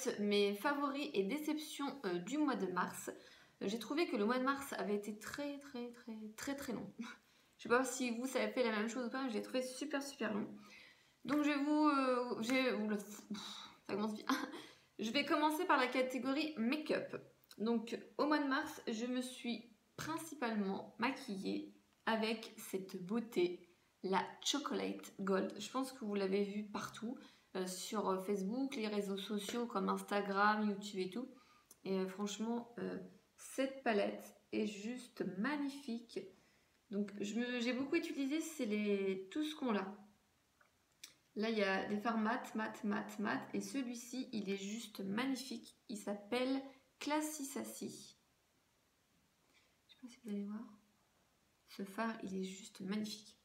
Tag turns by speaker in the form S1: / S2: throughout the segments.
S1: fait mes favoris et déceptions du mois de mars. J'ai trouvé que le mois de mars avait été très long. Je sais pas si vous avez fait la même chose ou pas, mais je l'ai trouvé super long. Donc je vais vous... ça commence bien. Je vais commencer par la catégorie make-up. Donc au mois de mars, je me suis principalement maquillée avec cette beauté, la Chocolate Gold. Je pense que vous l'avez vu partout, sur Facebook, les réseaux sociaux comme Instagram, YouTube et tout. Et franchement, cette palette est juste magnifique. Donc j'ai beaucoup utilisé, c'est tout ce qu'on a. Là, il y a des fards mat. Et celui-ci, il est juste magnifique. Il s'appelle Classy Sassy. Je sais pas si vous allez voir. Ce fard, il est juste magnifique.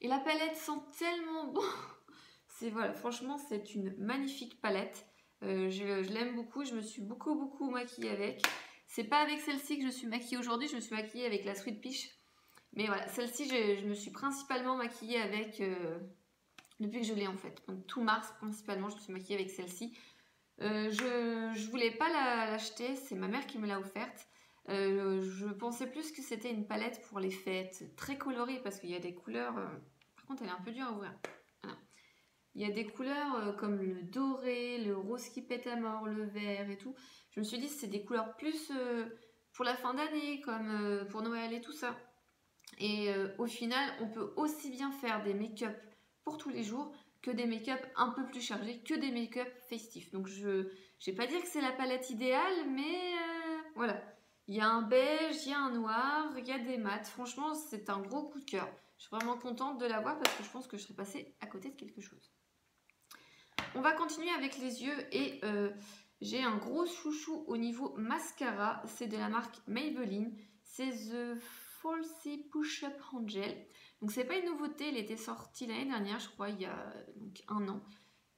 S1: Et la palette sent tellement bon. Voilà, franchement, c'est une magnifique palette. Je l'aime beaucoup. Je me suis beaucoup maquillée avec. C'est pas avec celle-ci que je suis maquillée aujourd'hui. Je me suis maquillée avec la Sweet Peach. Mais voilà, celle-ci, je me suis principalement maquillée avec... depuis que je l'ai en fait. Donc tout mars principalement, je me suis maquillée avec celle-ci. Je voulais pas l'acheter, c'est ma mère qui me l'a offerte. Je pensais plus que c'était une palette pour les fêtes, très colorée parce qu'il y a des couleurs... par contre, elle est un peu dure à ouvrir. Voilà. Il y a des couleurs comme le doré, le rose qui pète à mort, le vert et tout. Je me suis dit c'est des couleurs plus pour la fin d'année, comme pour Noël et tout ça. Et au final, on peut aussi bien faire des make-up pour tous les jours que des make-up un peu plus chargés, que des make-up festifs. Donc je ne vais pas dire que c'est la palette idéale, mais voilà. Il y a un beige, il y a un noir, il y a des mats. Franchement, c'est un gros coup de cœur. Je suis vraiment contente de l'avoir parce que je pense que je serais passée à côté de quelque chose. On va continuer avec les yeux et j'ai un gros chouchou au niveau mascara. C'est de la marque Maybelline. C'est The Falsy Push-Up Angel. Donc c'est pas une nouveauté, il était sorti l'année dernière, je crois, il y a donc 1 an.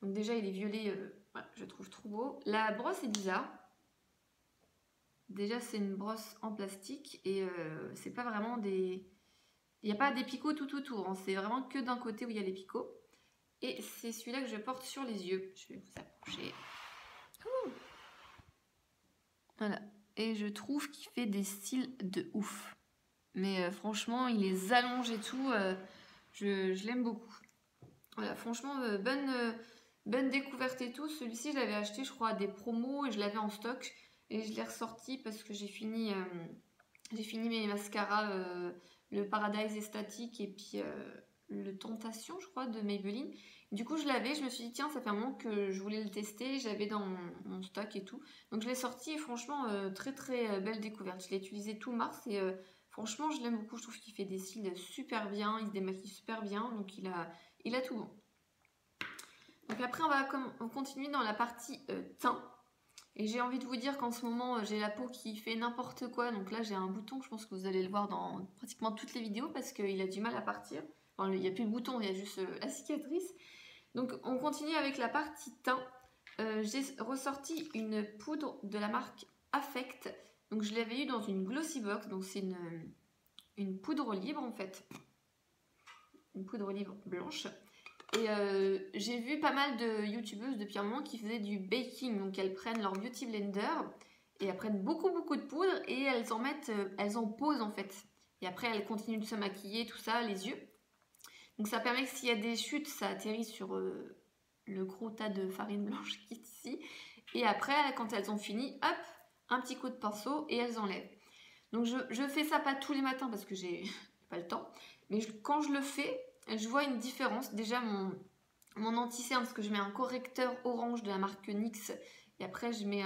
S1: Donc déjà il est violet, voilà, je le trouve trop beau. La brosse est bizarre. Déjà c'est une brosse en plastique et c'est pas vraiment des... Il n'y a pas des picots tout autour, hein. C'est vraiment que d'un côté où il y a les picots. Et c'est celui-là que je porte sur les yeux. Je vais vous approcher. Ouh. Voilà. Et je trouve qu'il fait des cils de ouf. Mais franchement, il les allonge et tout. Je l'aime beaucoup. Voilà, franchement, bonne découverte et tout. Celui-ci, je l'avais acheté, je crois, à des promos et je l'avais en stock. Et je l'ai ressorti parce que j'ai fini mes mascaras, le Paradise Estatique et puis le Tentation, je crois, de Maybelline. Du coup, je l'avais, je me suis dit, tiens, ça fait un moment que je voulais le tester. J'avais dans mon stock et tout. Donc, je l'ai sorti et franchement, très belle découverte. Je l'ai utilisé tout mars et... franchement, je l'aime beaucoup. Je trouve qu'il fait des cils super bien. Il se démaquille super bien. Donc, il a tout bon. Donc, après, on va continuer dans la partie teint. Et j'ai envie de vous dire qu'en ce moment, j'ai la peau qui fait n'importe quoi. Donc là, j'ai un bouton. Je pense que vous allez le voir dans pratiquement toutes les vidéos parce qu'il a du mal à partir. Enfin, il n'y a plus de bouton, il y a juste la cicatrice. Donc, on continue avec la partie teint. J'ai ressorti une poudre de la marque Affect. Donc je l'avais eu dans une glossy box, donc c'est une poudre libre en fait, une poudre libre blanche. Et j'ai vu pas mal de youtubeuses depuis un moment qui faisaient du baking, donc elles prennent leur beauty blender et elles prennent beaucoup de poudre et elles en posent en fait. Et après elles continuent de se maquiller, tout ça, les yeux. Donc ça permet que s'il y a des chutes, ça atterrit sur le gros tas de farine blanche qui est ici. Et après, quand elles ont fini, hop, un petit coup de pinceau et elles enlèvent. Donc je fais ça pas tous les matins parce que j'ai pas le temps. Mais quand je le fais, je vois une différence. Déjà mon anti-cerne, parce que je mets un correcteur orange de la marque NYX. Et après je mets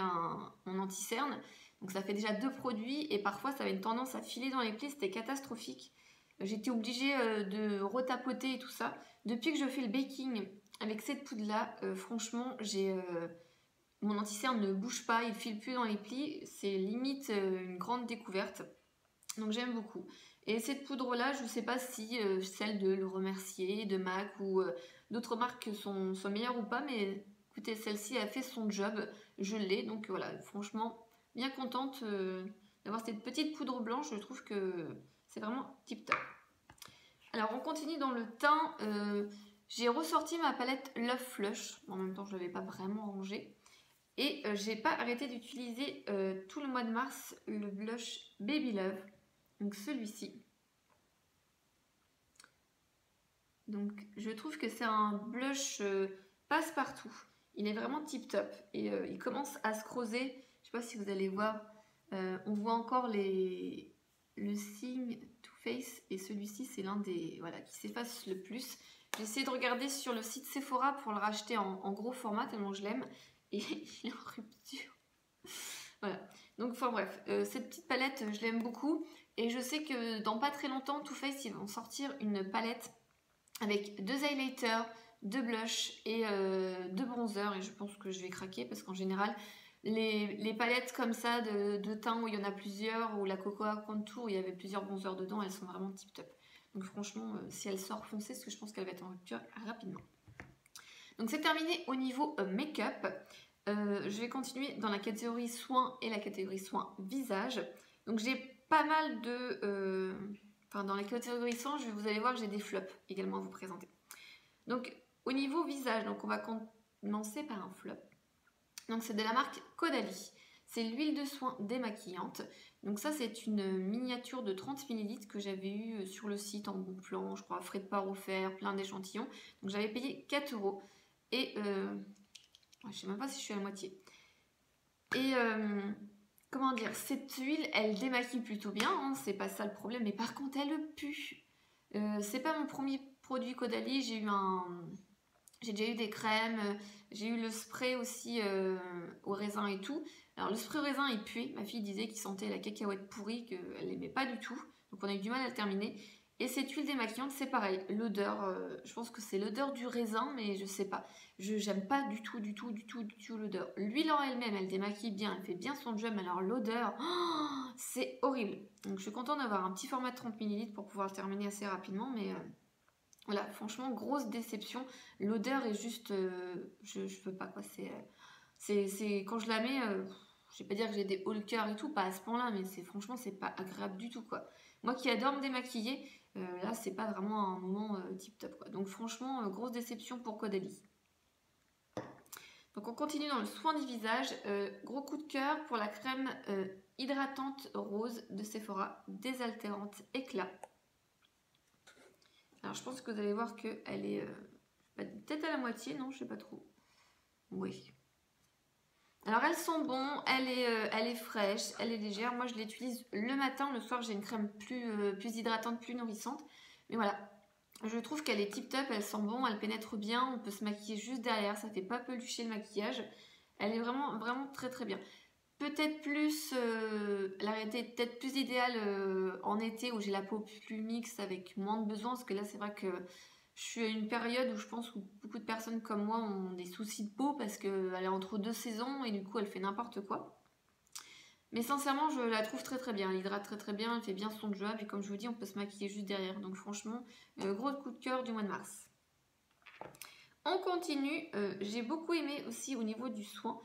S1: mon anti-cerne. Donc ça fait déjà 2 produits. Et parfois ça avait une tendance à filer dans les plis. C'était catastrophique. J'étais obligée de retapoter et tout ça. Depuis que je fais le baking avec cette poudre là, franchement mon anti-cerne ne bouge pas, il ne file plus dans les plis, c'est limite une grande découverte. Donc j'aime beaucoup. Et cette poudre-là, je ne sais pas si celle de Le Remercier, de MAC ou d'autres marques sont meilleures ou pas, mais écoutez, celle-ci a fait son job, je l'ai. Donc voilà, franchement, bien contente d'avoir cette petite poudre blanche, je trouve que c'est vraiment tip top. Alors on continue dans le teint, j'ai ressorti ma palette Love Flush, en même temps je ne l'avais pas vraiment rangée. Et j'ai pas arrêté d'utiliser tout le mois de mars le blush Baby Love. Donc celui-ci. Donc je trouve que c'est un blush passe-partout. Il est vraiment tip top. Et il commence à se creuser. Je sais pas si vous allez voir. On voit encore le signe Too Faced. Et celui-ci c'est l'un des qui s'efface le plus. J'ai essayé de regarder sur le site Sephora pour le racheter en gros format tellement je l'aime. Et il est en rupture. Voilà. Donc, enfin bref, cette petite palette, je l'aime beaucoup. Et je sais que dans pas très longtemps, Too Faced, ils vont sortir une palette avec 2 highlighters, 2 blushs et 2 bronzers. Et je pense que je vais craquer parce qu'en général, les palettes comme ça de teint où il y en a plusieurs, ou la Cocoa Contour où il y avait plusieurs bronzers dedans, elles sont vraiment tip top. Donc franchement, si elle sort, foncez parce que je pense qu'elle va être en rupture rapidement. Donc c'est terminé au niveau make-up. Je vais continuer dans la catégorie soins et la catégorie soins visage. Donc j'ai pas mal de... dans la catégorie soins, vous allez voir que j'ai des flops également à vous présenter. Donc au niveau visage, donc on va commencer par un flop. Donc c'est de la marque Caudalie. C'est l'huile de soin démaquillante. Donc ça c'est une miniature de 30 ml que j'avais eu sur le site en bon plan, je crois, frais de port offert, plein d'échantillons. Donc j'avais payé 4 €. Et je sais même pas si je suis à la moitié. Et comment dire, cette huile, elle démaquille plutôt bien, hein, c'est pas ça le problème, mais par contre, elle pue. C'est pas mon premier produit Caudalie, j'ai déjà eu des crèmes, j'ai eu le spray aussi au raisin et tout. Alors le spray au raisin, il puait, ma fille disait qu'il sentait la cacahuète pourrie, qu'elle n'aimait pas du tout, donc on a eu du mal à le terminer. Et cette huile démaquillante, c'est pareil, l'odeur, je pense que c'est l'odeur du raisin, mais je sais pas. J'aime pas du tout l'odeur. L'huile en elle-même, elle démaquille bien, elle fait bien son job, alors l'odeur, oh, c'est horrible. Donc je suis contente d'avoir un petit format de 30 ml pour pouvoir le terminer assez rapidement, mais voilà, franchement, grosse déception. L'odeur est juste, je peux pas quoi, c'est quand je la mets, je vais pas dire que j'ai des hauts le cœur et tout, pas à ce point-là, mais franchement, c'est pas agréable du tout quoi. Moi qui adore me démaquiller, là c'est pas vraiment un moment tip top quoi. Donc franchement, grosse déception pour Caudalie. Donc on continue dans le soin du visage. Gros coup de cœur pour la crème hydratante rose de Sephora, désaltérante éclat. Alors je pense que vous allez voir qu'elle est peut-être à la moitié, non, je sais pas trop. Oui. Alors elles sont bonnes, elle est fraîche, elle est légère. Moi je l'utilise le matin, le soir j'ai une crème plus hydratante, plus nourrissante. Mais voilà, je trouve qu'elle est tip top, elle sent bon, elle pénètre bien, on peut se maquiller juste derrière, ça fait pas pelucher le maquillage. Elle est vraiment, vraiment très très bien. Peut-être plus, elle aurait été peut-être plus idéale en été où j'ai la peau plus mixte avec moins de besoins, parce que là c'est vrai que je suis à une période où je pense où beaucoup de personnes comme moi ont des soucis de peau parce qu'elle est entre 2 saisons et du coup elle fait n'importe quoi. Mais sincèrement je la trouve très très bien, elle hydrate très très bien, elle fait bien son job et comme je vous dis on peut se maquiller juste derrière. Donc franchement, gros coup de cœur du mois de mars. On continue, j'ai beaucoup aimé aussi au niveau du soin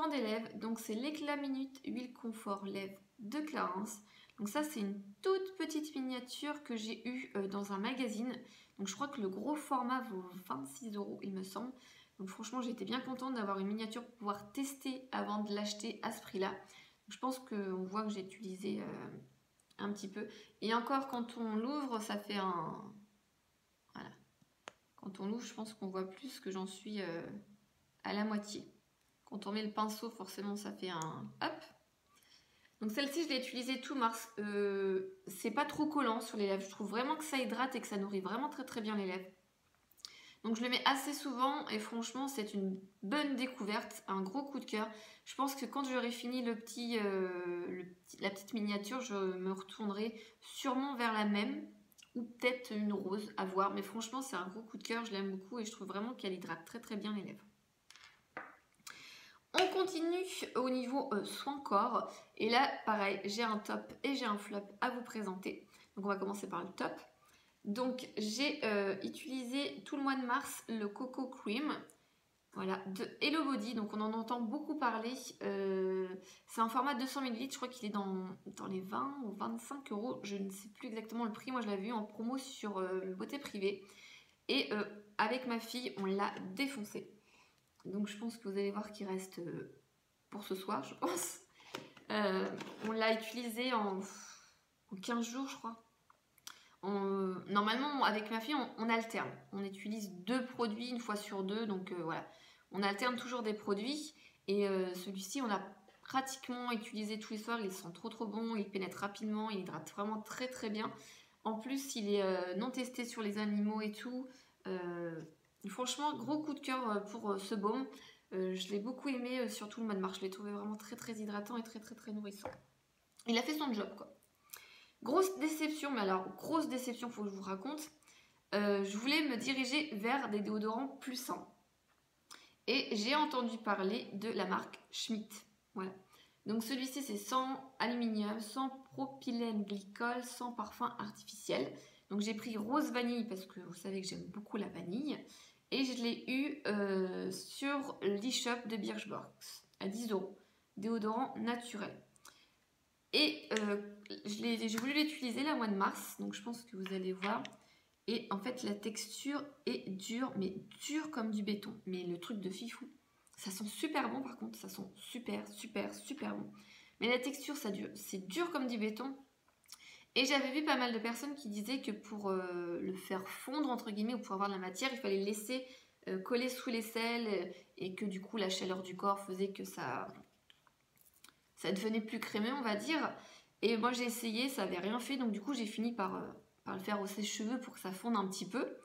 S1: des lèvres, donc c'est l'éclat minute huile confort lèvres de Clarins. Donc ça c'est une toute petite miniature que j'ai eue dans un magazine. Donc je crois que le gros format vaut 26 € il me semble. Donc franchement j'étais bien contente d'avoir une miniature pour pouvoir tester avant de l'acheter à ce prix là. Je pense qu'on voit que j'ai utilisé un petit peu. Et encore quand on l'ouvre ça fait un... Voilà. Quand on l'ouvre je pense qu'on voit plus que j'en suis à la moitié. Quand on met le pinceau forcément ça fait un... Hop. Donc celle-ci, je l'ai utilisée tout mars. C'est pas trop collant sur les lèvres. Je trouve vraiment que ça hydrate et que ça nourrit vraiment très très bien les lèvres. Donc je le mets assez souvent et franchement, c'est une bonne découverte, un gros coup de cœur. Je pense que quand j'aurai fini la petite miniature, je me retournerai sûrement vers la même ou peut-être une rose, à voir. Mais franchement, c'est un gros coup de cœur, je l'aime beaucoup et je trouve vraiment qu'elle hydrate très très bien les lèvres. On continue au niveau soin corps. Et là, pareil, j'ai un top et j'ai un flop à vous présenter. Donc, on va commencer par le top. Donc, j'ai utilisé tout le mois de mars le Coco Cream. Voilà, de Hello Body. Donc, on en entend beaucoup parler. C'est un format de 200 ml. Je crois qu'il est dans les 20 ou 25 €. Je ne sais plus exactement le prix. Moi, je l'avais vu en promo sur Beauté Privée. Et avec ma fille, on l'a défoncé. Donc je pense que vous allez voir qu'il reste pour ce soir, je pense. On l'a utilisé en 15 jours, je crois. Normalement, avec ma fille, on alterne. On utilise 2 produits une fois sur 2. Donc voilà, on alterne toujours des produits. Et celui-ci, on l'a pratiquement utilisé tous les soirs. Il sent trop bon, il pénètre rapidement, il hydrate vraiment très bien. En plus, il est non testé sur les animaux et tout. Franchement, gros coup de cœur pour ce baume. Je l'ai beaucoup aimé, surtout le mois de mars. Je l'ai trouvé vraiment très hydratant et très nourrissant. Il a fait son job, quoi. Grosse déception, mais alors, grosse déception, faut que je vous raconte. Je voulais me diriger vers des déodorants plus sains. Et j'ai entendu parler de la marque Schmitt. Voilà. Donc celui-ci, c'est sans aluminium, sans propylène glycol, sans parfum artificiel. Donc j'ai pris rose vanille parce que vous savez que j'aime beaucoup la vanille. Et je l'ai eu sur l'e-shop de Birchbox à 10 €. Déodorant naturel. Et j'ai voulu l'utiliser là, au mois de mars. Donc je pense que vous allez voir. Et en fait, la texture est dure, mais dure comme du béton. Mais le truc de fifou. Ça sent super bon par contre. Ça sent super bon. Mais la texture, c'est dur comme du béton. Et j'avais vu pas mal de personnes qui disaient que pour le faire fondre, entre guillemets, ou pour avoir de la matière, il fallait le laisser coller sous l'aisselle et que du coup, la chaleur du corps faisait que ça devenait plus crémeux, on va dire. Et moi, j'ai essayé, ça n'avait rien fait. Donc du coup, j'ai fini par le faire au sèche-cheveux pour que ça fonde un petit peu.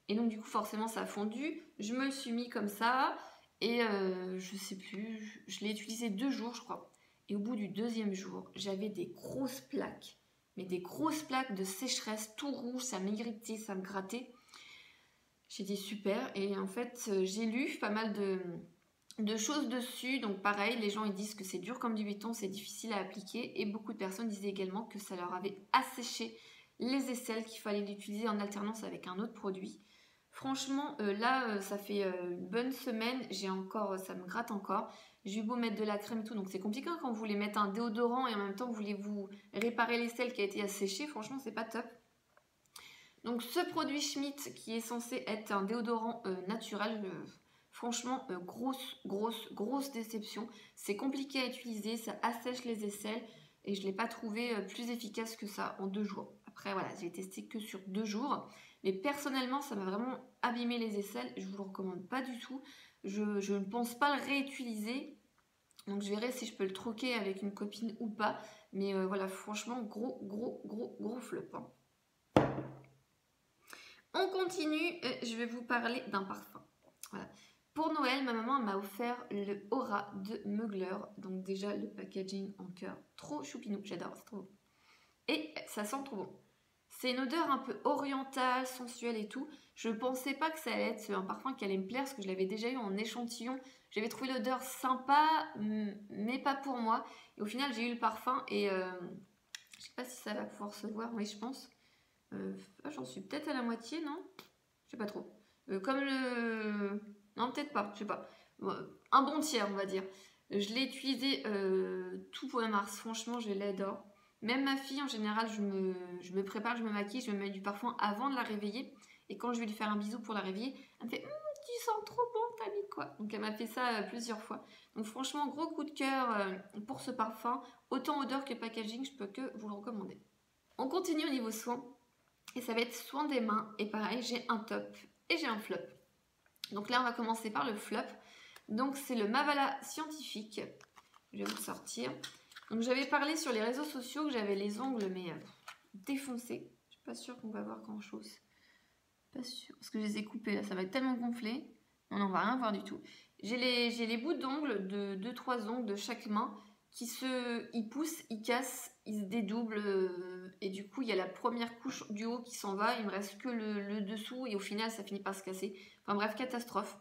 S1: Et donc du coup, forcément, ça a fondu. Je me le suis mis comme ça. Et je sais plus, je l'ai utilisé 2 jours, je crois. Et au bout du 2e jour, j'avais des grosses plaques. Mais des grosses plaques de sécheresse, tout rouge, ça m'irritait, ça me grattait. J'ai dit super. Et en fait, j'ai lu pas mal de choses dessus. Donc pareil, les gens ils disent que c'est dur comme du béton, c'est difficile à appliquer. Et beaucoup de personnes disaient également que ça leur avait asséché les aisselles, qu'il fallait l'utiliser en alternance avec un autre produit. Franchement, là, ça fait une bonne semaine, ça me gratte encore. J'ai eu beau mettre de la crème et tout, donc c'est compliqué quand vous voulez mettre un déodorant et en même temps vous voulez vous réparer l'aisselle qui a été asséchée. Franchement, c'est pas top. Donc ce produit Schmitt qui est censé être un déodorant naturel, franchement, grosse déception. C'est compliqué à utiliser, ça assèche les aisselles et je ne l'ai pas trouvé plus efficace que ça en 2 jours. Après, voilà, j'ai testé que sur 2 jours. Mais personnellement, ça m'a vraiment abîmé les aisselles. Je ne vous le recommande pas du tout. Je ne pense pas le réutiliser. Donc je verrai si je peux le troquer avec une copine ou pas. Mais voilà, franchement, gros flop. Hein. On continue. Je vais vous parler d'un parfum. Voilà. Pour Noël, ma maman m'a offert le Aura de Mugler. Donc déjà, le packaging en cœur. Trop choupinou. J'adore, c'est trop beau. Et ça sent trop bon. C'est une odeur un peu orientale, sensuelle et tout. Je ne pensais pas que ça allait être un parfum qui allait me plaire parce que je l'avais déjà eu en échantillon. J'avais trouvé l'odeur sympa, mais pas pour moi. Et au final, j'ai eu le parfum et je ne sais pas si ça va pouvoir se voir, mais je pense. J'en suis peut-être à la moitié, non? Je sais pas trop. Comme le... Non, peut-être pas, je sais pas. Un bon tiers, on va dire. Je l'ai utilisé tout pour mars. Franchement, je l'adore. Même ma fille, en général, je me prépare, je me maquille, je me mets du parfum avant de la réveiller. Et quand je vais lui faire un bisou pour la réveiller, elle me fait tu sens trop bon, t'as mis quoi? Donc elle m'a fait ça plusieurs fois. Donc franchement, gros coup de cœur pour ce parfum. Autant odeur que packaging, je peux que vous le recommander. On continue au niveau soins. Et ça va être soin des mains. Et pareil, j'ai un top et j'ai un flop. Donc là, on va commencer par le flop. Donc c'est le Mavala Scientifique. Je vais vous le sortir. Donc j'avais parlé sur les réseaux sociaux que j'avais les ongles mais défoncés. Je suis pas sûre qu'on va voir grand chose. Pas sûre. Parce que je les ai coupés là, ça va être tellement gonflé. Non, on va rien voir du tout. J'ai les bouts d'ongles de 2-3 ongles de chaque main ils poussent, ils cassent, ils se dédoublent et du coup il y a la première couche du haut qui s'en va, il me reste que le dessous et au final ça finit par se casser. Enfin bref, catastrophe.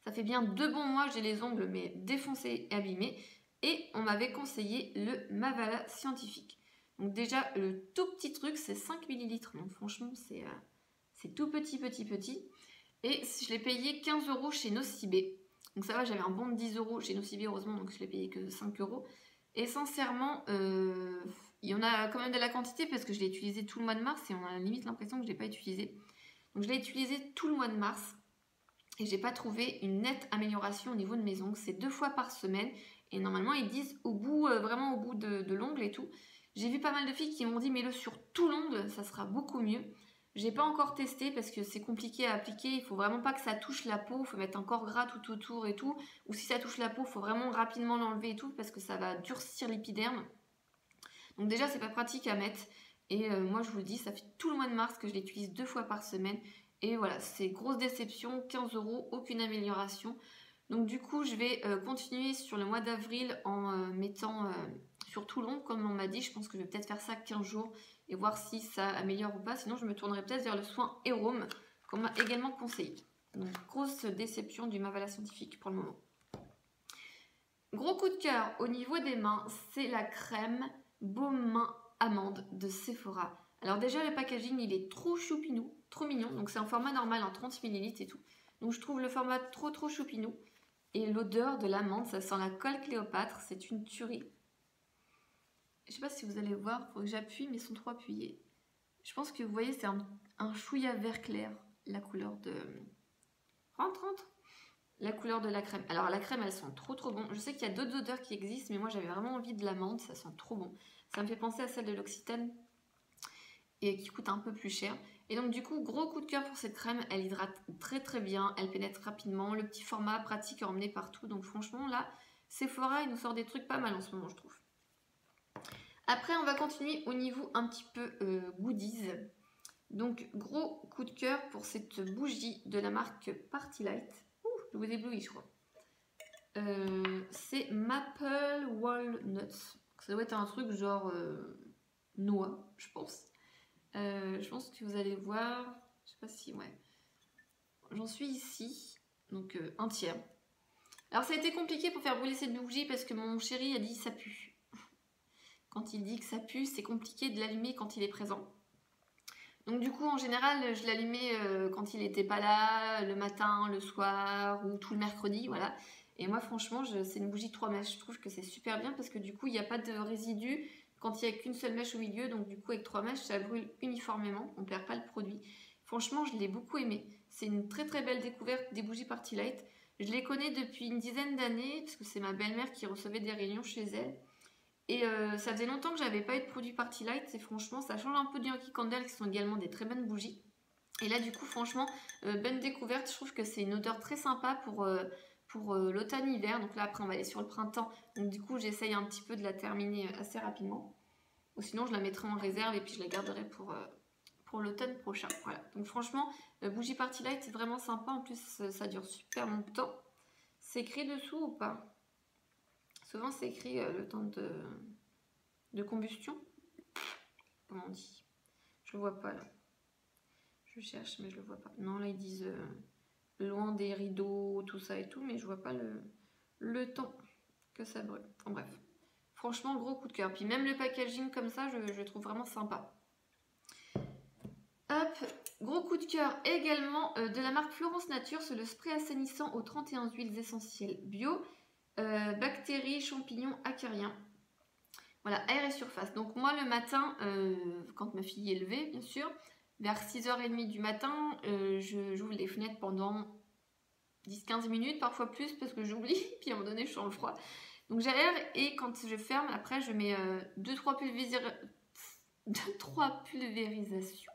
S1: Ça fait bien 2 bons mois, j'ai les ongles mais défoncés et abîmés. Et on m'avait conseillé le Mavala Scientifique. Donc déjà, le tout petit truc, c'est 5 ml. Donc franchement, c'est tout petit. Et je l'ai payé 15 € chez Nocibé. Donc ça va, j'avais un bon de 10 € chez Nocibé, heureusement, donc je l'ai payé que 5 €. Et sincèrement, il y en a quand même de la quantité parce que je l'ai utilisé tout le mois de mars et on a limite l'impression que je ne l'ai pas utilisé. Donc je l'ai utilisé tout le mois de mars. Et j'ai pas trouvé une nette amélioration au niveau de mes ongles. C'est 2 fois par semaine. Et normalement, ils disent au bout, vraiment au bout de l'ongle et tout. J'ai vu pas mal de filles qui m'ont dit mets-le sur tout l'ongle, ça sera beaucoup mieux. J'ai pas encore testé parce que c'est compliqué à appliquer. Il faut vraiment pas que ça touche la peau. Il faut mettre encore gras tout autour et tout. Ou si ça touche la peau, il faut vraiment rapidement l'enlever et tout parce que ça va durcir l'épiderme. Donc déjà, c'est pas pratique à mettre. Et moi, je vous le dis, ça fait tout le mois de mars que je l'utilise 2 fois par semaine. Et voilà, c'est grosse déception, 15 €, aucune amélioration. Donc du coup, je vais continuer sur le mois d'avril en mettant sur tout long, comme on m'a dit. Je pense que je vais peut-être faire ça 15 jours et voir si ça améliore ou pas. Sinon, je me tournerai peut-être vers le soin Héroum, qu'on m'a également conseillé. Donc, grosse déception du Mavala Scientifique pour le moment. Gros coup de cœur au niveau des mains, c'est la crème Baume Main Amande de Sephora. Alors déjà, le packaging, il est trop choupinou, trop mignon. Donc c'est un format normal en 30 ml et tout. Donc je trouve le format trop choupinou. Et l'odeur de l'amande, ça sent la colle Cléopâtre, c'est une tuerie. Je sais pas si vous allez voir, il faut que j'appuie, mais ils sont trop appuyés. Je pense que vous voyez, c'est un chouïa vert clair, la couleur de... Rentre. La couleur de la crème. Alors la crème, elles sont trop bon. Je sais qu'il y a d'autres odeurs qui existent, mais moi j'avais vraiment envie de l'amande, ça sent trop bon. Ça me fait penser à celle de l'Occitane et qui coûte un peu plus cher. Et donc du coup, gros coup de cœur pour cette crème, elle hydrate très bien, elle pénètre rapidement, le petit format pratique à emmener partout. Donc franchement là, Sephora, il nous sort des trucs pas mal en ce moment, je trouve. Après, on va continuer au niveau un petit peu goodies. Donc gros coup de cœur pour cette bougie de la marque Party Light. Je vous éblouis, je crois. C'est Maple Walnuts. Ça doit être un truc genre noix, je pense. Je pense que vous allez voir. Je sais pas si, ouais. J'en suis ici. Donc un tiers. Alors ça a été compliqué pour faire brûler cette bougie parce que mon chéri a dit ça pue. Quand il dit que ça pue, c'est compliqué de l'allumer quand il est présent. Donc du coup, en général, je l'allumais quand il n'était pas là, le matin, le soir ou tout le mercredi, voilà. Et moi, franchement, c'est une bougie 3 mèches. Je trouve que c'est super bien parce que du coup, il n'y a pas de résidus quand il n'y a qu'une seule mèche au milieu. Donc du coup, avec 3 mèches, ça brûle uniformément. On ne perd pas le produit. Franchement, je l'ai beaucoup aimé. C'est une très belle découverte des bougies Party Light. Je les connais depuis une dizaine d'années parce que c'est ma belle-mère qui recevait des réunions chez elle. Et ça faisait longtemps que j'avais pas eu de produits Party Light et franchement ça change un peu du Yankee Candle qui sont également des très bonnes bougies. Et là du coup franchement bonne découverte, je trouve que c'est une odeur très sympa pour l'automne-hiver. Donc là après on va aller sur le printemps, donc du coup j'essaye un petit peu de la terminer assez rapidement. Ou sinon je la mettrai en réserve et puis je la garderai pour l'automne prochain. Voilà, donc franchement bougie Party Light c'est vraiment sympa, en plus ça dure super longtemps. C'est écrit dessous ou pas? Souvent, c'est écrit le temps de combustion. Comment on dit? Je le vois pas là. Je cherche, mais je le vois pas. Non, là, ils disent loin des rideaux, tout ça et tout, mais je vois pas le temps que ça brûle. Enfin bref. Franchement, gros coup de cœur. Puis même le packaging comme ça, je le trouve vraiment sympa. Hop, gros coup de cœur également de la marque Florence Nature. C'est le spray assainissant aux 31 huiles essentielles bio. Bactéries, champignons, acariens. Voilà, air et surface. Donc moi le matin, quand ma fille est levée, bien sûr, vers 6h30 du matin, j'ouvre les fenêtres pendant 10-15 minutes, parfois plus parce que j'oublie, puis à un moment donné je sens le froid. Donc j'aère et quand je ferme, après je mets 2-3 pulvérisations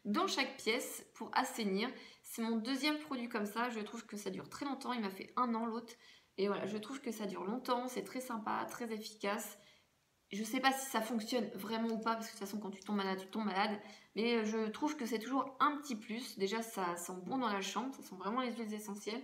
S1: dans chaque pièce pour assainir. C'est mon deuxième produit comme ça, je trouve que ça dure très longtemps, il m'a fait 1 an l'autre. Et voilà, je trouve que ça dure longtemps, c'est très sympa, très efficace. Je sais pas si ça fonctionne vraiment ou pas, parce que de toute façon, quand tu tombes malade, tu tombes malade. Mais je trouve que c'est toujours un petit plus. Déjà, ça sent bon dans la chambre, ça sent vraiment les huiles essentielles.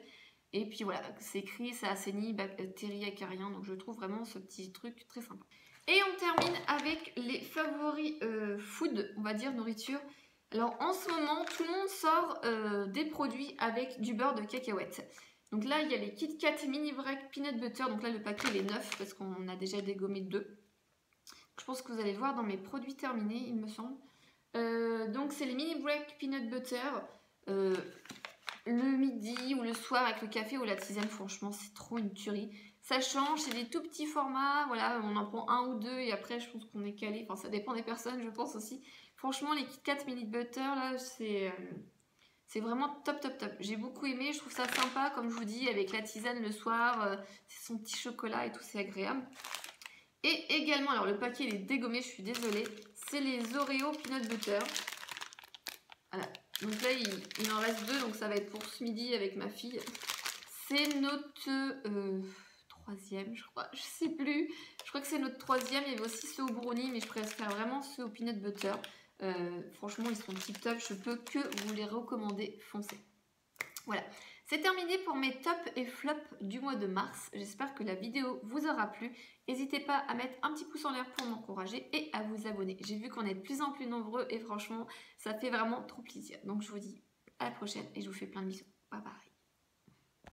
S1: Et puis voilà, c'est écrit, ça assainit, bactéries, acariens. Donc je trouve vraiment ce petit truc très sympa. Et on termine avec les favoris food, on va dire, nourriture. Alors en ce moment, tout le monde sort des produits avec du beurre de cacahuète. Donc là, il y a les Kit Kat Mini Break Peanut Butter. Donc là, le paquet, il est neuf parce qu'on a déjà dégommé 2. Je pense que vous allez le voir dans mes produits terminés, il me semble. Donc c'est les Mini Break Peanut Butter. Le midi ou le soir avec le café ou la tisane, franchement, c'est trop une tuerie. Ça change, c'est des tout petits formats. Voilà, on en prend 1 ou 2 et après, je pense qu'on est calé. Enfin, ça dépend des personnes, je pense aussi. Franchement, les Kit Kat Mini Butter, là, C'est vraiment top, top, top. J'ai beaucoup aimé, je trouve ça sympa, comme je vous dis, avec la tisane le soir, c'est son petit chocolat et tout, c'est agréable. Et également, alors le paquet il est dégommé, je suis désolée, c'est les Oreo Peanut Butter. Voilà, donc là il en reste 2, donc ça va être pour ce midi avec ma fille. C'est notre troisième, je crois, je sais plus. Je crois que c'est notre troisième, il y avait aussi ceux au brownie, mais je préfère vraiment ceux au peanut butter. Franchement, ils sont tip top, je peux que vous les recommander, foncez. Voilà, c'est terminé pour mes tops et flops du mois de mars. J'espère que la vidéo vous aura plu. N'hésitez pas à mettre un petit pouce en l'air pour m'encourager et à vous abonner. J'ai vu qu'on est de plus en plus nombreux et franchement, ça fait vraiment trop plaisir. Donc je vous dis à la prochaine et je vous fais plein de bisous. Bye bye.